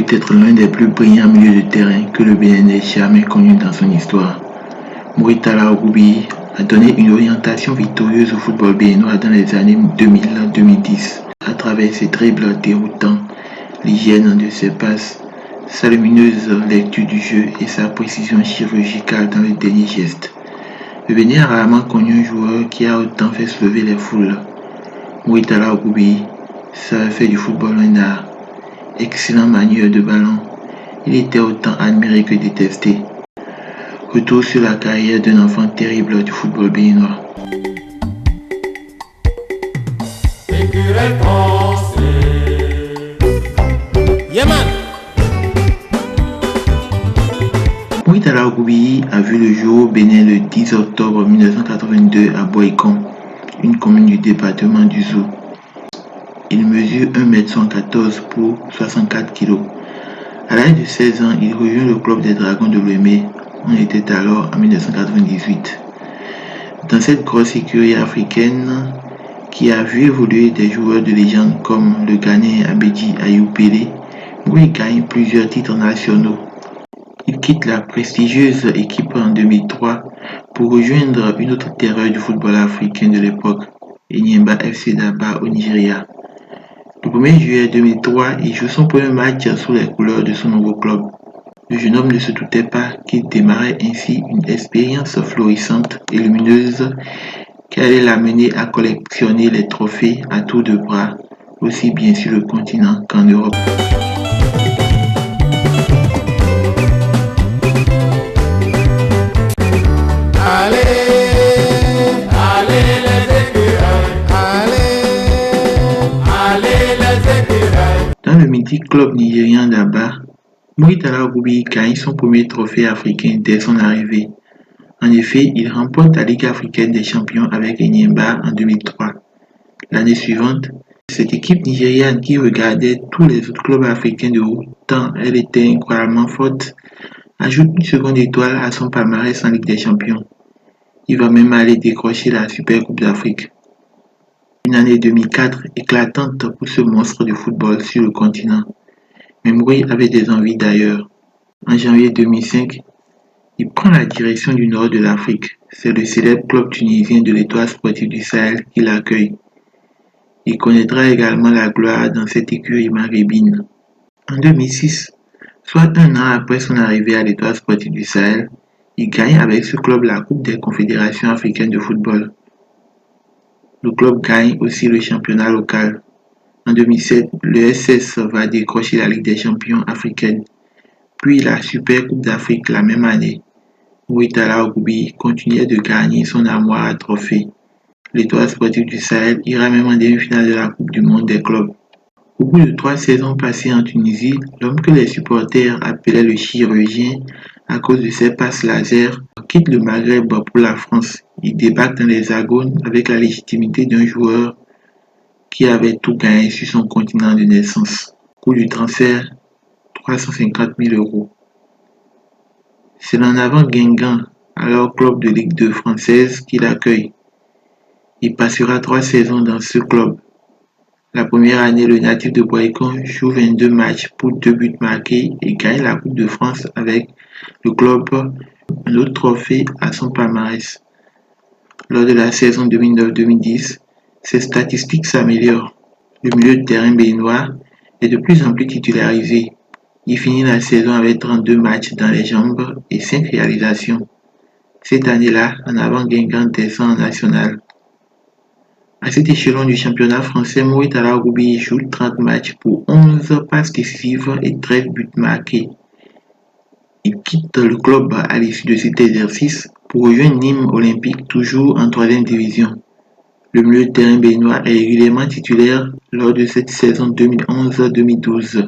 peut être l'un des plus brillants milieux de terrain que le Bénin n'ait jamais connu dans son histoire. Mouritala Ogoubi a donné une orientation victorieuse au football béninois dans les années 2000-2010 à travers ses dribbles déroutants, l'hygiène de ses passes, sa lumineuse lecture du jeu et sa précision chirurgicale dans le dernier geste. Le Bénin a rarement connu un joueur qui a autant fait se lever les foules. Mouritala Ogoubi savait faire du football un art. Excellent manieur de ballon, il était autant admiré que détesté. Retour sur la carrière d'un enfant terrible du football béninois. Mouritala Ogoubi a vu le jour au Bénin le 10 octobre 1982 à Boïcon, une commune du département du Zou. Il mesure 1,114 m pour 64 kg. À l'âge de 16 ans, il rejoint le club des Dragons de Lomé. On était alors en 1998. Dans cette grosse écurie africaine qui a vu évoluer des joueurs de légende comme le Ghanéen Abedi Ayou Pelé, Moui gagne plusieurs titres nationaux. Il quitte la prestigieuse équipe en 2003 pour rejoindre une autre terreur du football africain de l'époque, Enyimba FC Daba au Nigeria. Le 1er juillet 2003, il joue son premier match sous les couleurs de son nouveau club. Le jeune homme ne se doutait pas qu'il démarrait ainsi une expérience florissante et lumineuse qui allait l'amener à collectionner les trophées à tour de bras, aussi bien sur le continent qu'en Europe. Dans le mythique club nigérian d'Aba, Mouritala Ogoubi gagne son premier trophée africain dès son arrivée. En effet, il remporte la Ligue africaine des champions avec Enyimba en 2003. L'année suivante, cette équipe nigériane qui regardait tous les autres clubs africains de haut tant elle était incroyablement forte, ajoute une seconde étoile à son palmarès en Ligue des champions. Il va même aller décrocher la Super Coupe d'Afrique. Une année 2004 éclatante pour ce monstre de football sur le continent. Mais Mouri avait des envies d'ailleurs. En janvier 2005, il prend la direction du nord de l'Afrique. C'est le célèbre club tunisien de l'Étoile sportive du Sahel qui l'accueille. Il connaîtra également la gloire dans cette écurie maghrébine. En 2006, soit un an après son arrivée à l'Étoile sportive du Sahel, il gagne avec ce club la Coupe des Confédérations africaines de football. Le club gagne aussi le championnat local. En 2007, le SS va décrocher la Ligue des champions africaine, puis la Super Coupe d'Afrique la même année. Mouritala Ogoubi continuait de gagner son armoire à trophées. L'Étoile sportive du Sahel ira même en demi-finale de la Coupe du monde des clubs. Au bout de 3 saisons passées en Tunisie, l'homme que les supporters appelaient le chirurgien à cause de ses passes laser quitte le Maghreb pour la France. Il débarque dans l'Hexagone avec la légitimité d'un joueur qui avait tout gagné sur son continent de naissance. Coût du transfert, 350 000 €. C'est l'en avant Guingamp, alors club de Ligue 2 française, qui l'accueille. Il passera 3 saisons dans ce club. La première année, le natif de Boïcon joue 22 matchs pour 2 buts marqués et gagne la Coupe de France avec le club, un autre trophée à son palmarès. Lors de la saison 2009-2010, ses statistiques s'améliorent. Le milieu de terrain béninois est de plus en plus titularisé. Il finit la saison avec 32 matchs dans les jambes et 5 réalisations. Cette année-là, en avant Guingamp descend en national. À cet échelon du championnat français, Mouritala Ogoubi joue 30 matchs pour 11 passes décisives et 13 buts marqués. Il quitte le club à l'issue de cet exercice pour rejoindre Nîmes Olympique, toujours en 3e division. Le milieu de terrain béninois est régulièrement titulaire lors de cette saison 2011-2012.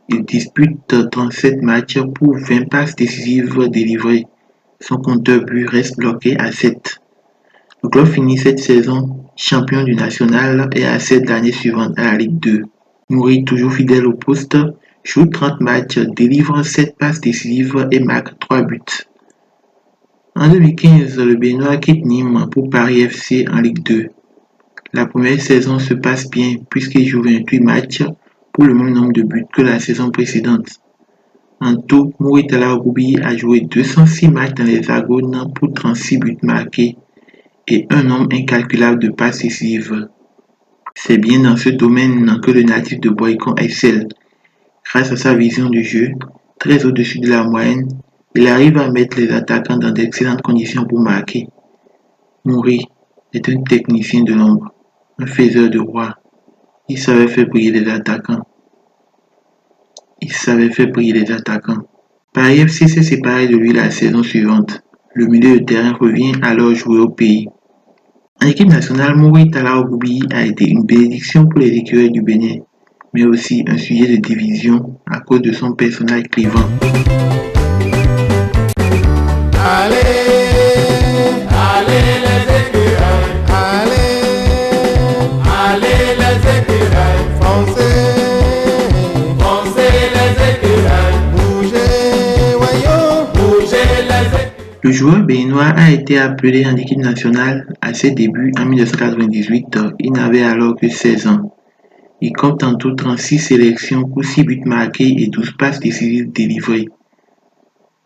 Il dispute 37 matchs pour 20 passes décisives délivrées. Son compteur but reste bloqué à 7. Le club finit cette saison champion du national et accède l'année suivante à la Ligue 2. Mouri, toujours fidèle au poste, joue 30 matchs, délivre 7 passes décisives et marque 3 buts. En 2015, le Béninois quitte Nîmes pour Paris FC en Ligue 2. La première saison se passe bien puisqu'il joue 28 matchs pour le même nombre de buts que la saison précédente. En tout, Mouritala Goubi a joué 206 matchs dans l'Hexagone pour 36 buts marqués et un nombre incalculable de passes décisives. C'est bien dans ce domaine que le natif de Boycon excelle. Grâce à sa vision du jeu, très au-dessus de la moyenne, il arrive à mettre les attaquants dans d'excellentes conditions pour marquer. Mouri est un technicien de l'ombre, un faiseur de roi. Il savait faire briller les attaquants. Paris FC s'est séparé de lui la saison suivante. Le milieu de terrain revient alors jouer au pays. En équipe nationale, Mouri Talao Goubi a été une bénédiction pour les écureuils du Bénin, mais aussi un sujet de division à cause de son personnage clivant. Le joueur béninois a été appelé en équipe nationale à ses débuts en 1998. Il n'avait alors que 16 ans. Il compte en tout 36 sélections pour 6 buts marqués et 12 passes décisives délivrées.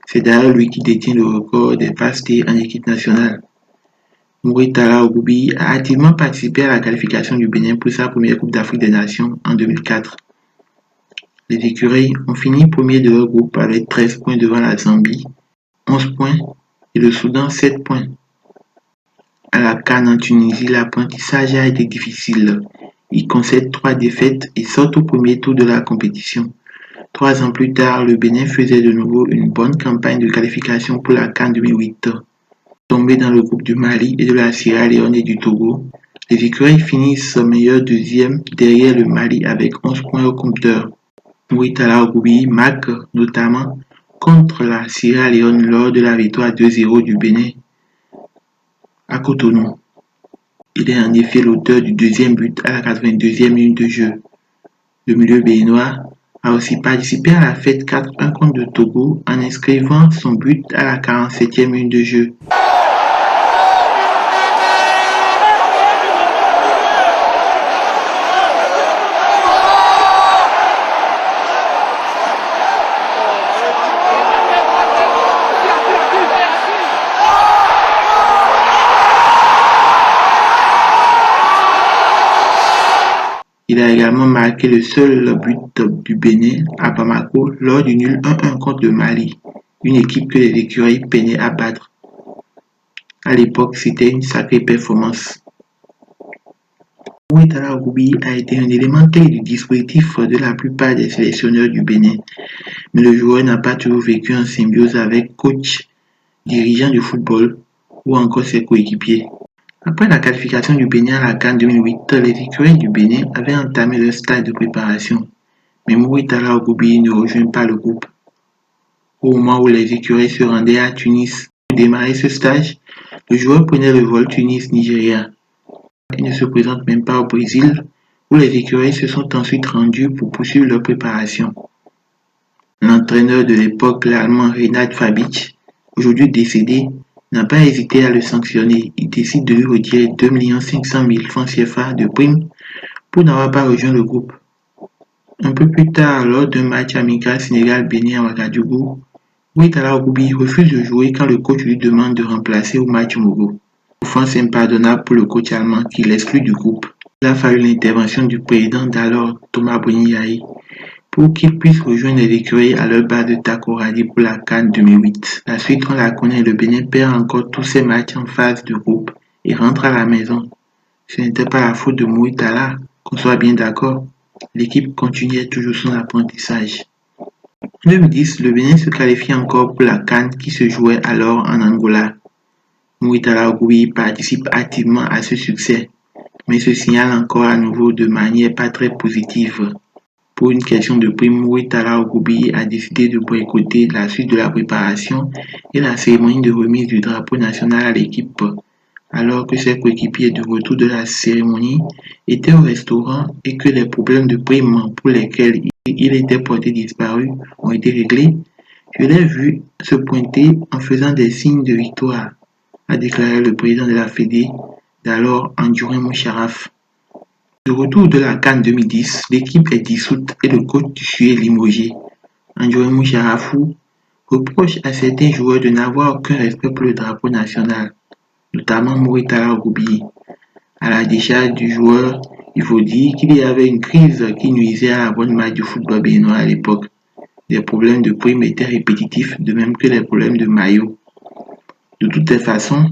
C'est d'ailleurs lui qui détient le record des passes D en équipe nationale. Mouritala Ogoubi a activement participé à la qualification du Bénin pour sa première Coupe d'Afrique des Nations en 2004. Les écureuils ont fini premier de leur groupe avec 13 points devant la Zambie, 11 points et le Soudan 7 points. À la CAN en Tunisie, l'apprentissage a été difficile. Ils concèdent 3 défaites et sortent au premier tour de la compétition. 3 ans plus tard, le Bénin faisait de nouveau une bonne campagne de qualification pour la CAN 2008. Tombés dans le groupe du Mali et de la Sierra Leone et du Togo, les écureuils finissent meilleur deuxième derrière le Mali avec 11 points au compteur. Mouritala Ogoubi marque notamment contre la Sierra Leone lors de la victoire 2-0 du Bénin à Cotonou. Il est en effet l'auteur du deuxième but à la 82e minute de jeu. Le milieu béninois a aussi participé à la fête 4-1 contre le Togo en inscrivant son but à la 47e minute de jeu. Il a également marqué le seul but du Bénin à Bamako lors du nul 1-1 contre le Mali, une équipe que les écureuils peinaient à battre. À l'époque, c'était une sacrée performance. Mouritala Ogoubi a été un élément clé du dispositif de la plupart des sélectionneurs du Bénin, mais le joueur n'a pas toujours vécu en symbiose avec coach, dirigeant du football ou encore ses coéquipiers. Après la qualification du Bénin à la CAN 2008, les écureuils du Bénin avaient entamé leur stage de préparation, mais Mouritala Ogoubi ne rejoint pas le groupe. Au moment où les écureuils se rendaient à Tunis pour démarrer ce stage, le joueur prenait le vol Tunis-Nigeria. Il ne se présente même pas au Brésil, où les écureuils se sont ensuite rendus pour poursuivre leur préparation. L'entraîneur de l'époque, l'Allemand Reinhard Fabic, aujourd'hui décédé, n'a pas hésité à le sanctionner. Il décide de lui retirer 2 500 000 francs CFA de prime pour n'avoir pas rejoint le groupe. Un peu plus tard, lors d'un match amical Sénégal-Bénin à Ouagadougou, Mouritala Ogoubi refuse de jouer quand le coach lui demande de remplacer au match Mogo. Offense impardonnable pour le coach allemand qui l'exclut du groupe. Il a fallu l'intervention du président d'alors, Thomas Boniaï, pour qu'il puisse rejoindre les écureuils à leur base de Takoradi pour la CAN 2008. La suite, on la connaît, le Bénin perd encore tous ses matchs en phase de groupe et rentre à la maison. Ce n'était pas la faute de Mouritala, qu'on soit bien d'accord. L'équipe continuait toujours son apprentissage. En 2010, le Bénin se qualifie encore pour la CAN qui se jouait alors en Angola. Mouritala Ogoubi participe activement à ce succès, mais se signale encore à nouveau de manière pas très positive. Pour une question de prime, Mouritala Ogoubi a décidé de boycotter la suite de la préparation et la cérémonie de remise du drapeau national à l'équipe, alors que ses coéquipiers de retour de la cérémonie étaient au restaurant et que les problèmes de prime pour lesquels il était porté disparu ont été réglés. Je l'ai vu se pointer en faisant des signes de victoire, a déclaré le président de la Fédé d'alors, Anjurin Moucharaf. De retour de la CAN 2010, l'équipe est dissoute et le coach Tissot est limogé. Andjoemou Sharafou reproche à certains joueurs de n'avoir aucun respect pour le drapeau national, notamment Mouritala Goubi. À la décharge du joueur, il faut dire qu'il y avait une crise qui nuisait à la bonne marche du football béninois à l'époque. Les problèmes de primes étaient répétitifs, de même que les problèmes de maillot. De toutes les façons,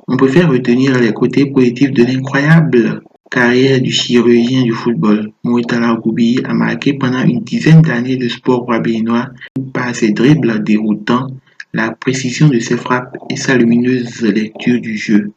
on préfère retenir les côtés positifs de l'incroyable carrière du chirurgien du football. Mouritala Goubi a marqué pendant une dizaine d'années le sport roi béninois par ses dribbles déroutants, la précision de ses frappes et sa lumineuse lecture du jeu.